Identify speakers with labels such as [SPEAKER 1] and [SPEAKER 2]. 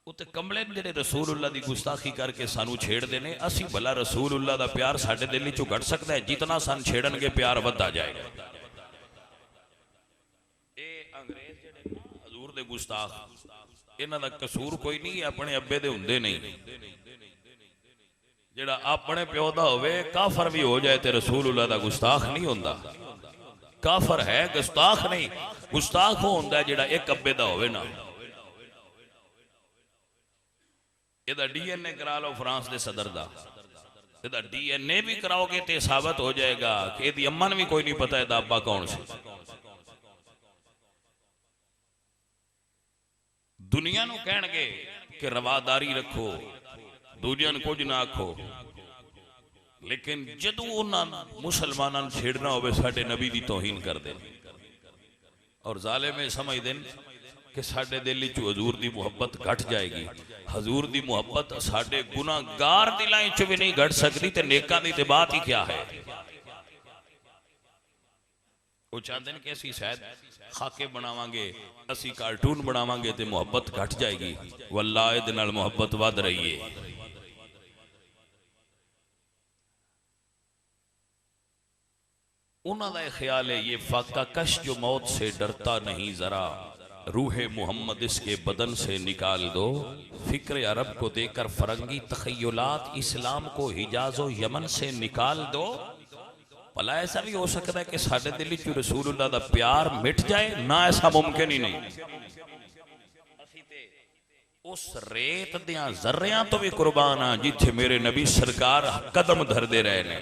[SPEAKER 1] उत्ते कमले जिहड़े रसूलुल्लाह दी गुस्ताखी करके सानू छेड़ते हैं, असी भला रसूलुल्लाह दा प्यार साडे दिल चों घट सकता है? जितना सन छेड़नगे प्यार वधदा जाएगा। ये अंग्रेज जिहड़े हजूर दे गुस्ताख, इन्हां दा कसूर कोई नहीं, अपने अब्बे दे हुंदे नहीं। जिहड़ा अपने प्यो दा होवे काफर भी हो जाए ते रसूलुल्लाह दा गुस्ताख नहीं हुंदा। काफर है, गुस्ताख नहीं। गुस्ताख वो हुंदा जिहड़ा एक अब्बे दा होवे ना। ਇਹਦਾ डीएनए करा लो फ्रांस के सदर का, ਇਹਦਾ डीएनए भी कराओगे तो साबित हो जाएगा कि ਇਹਦੀ अम्मा ने भी कोई नहीं पता ਇਹਦਾ अब्बा कौन सी। दुनिया नूं कहणगे कि रवादारी रखो, दूजियां नूं कुछ ना आखो, लेकिन जदों उन्हां मुसलमानां नूं छेड़ना होवे साडे नबी दी तौहीन करदे और ज़ालिम समझदे कि साडे दिल च हजूर दी मुहब्बत घट जाएगी। हजूर दी मुहब्बत साडे गुनाहगार दिलां च भी नहीं घट सकती, ते नेकां दी ते बात ही क्या है। वो चाहते हैं कि असी शायद खाके बनावांगे, असी कार्टून बनावांगे ते मुहब्बत घट जाएगी। वल्लाह इहदे नाल मुहब्बत वध रही है। उन्हां दा ख्याल है ये फाका कश जो मौत से डरता नहीं जरा, रूहे मोहम्मद इसके बदन से निकाल दो। फिक्र अरब को देकर फरंगी तखय्युलात इस्लाम को हिजाजो यमन से निकाल दो। भला ऐसा भी हो सकता है कि साडे दिल च रसूलुल्लाह दा प्यार मिट जाए? ना, ऐसा मुमकिन ही नहीं। उस रेत दियां जर्रियां तो भी कुर्बान आ जिथे मेरे नबी सरकार कदम धरदे रहे ने।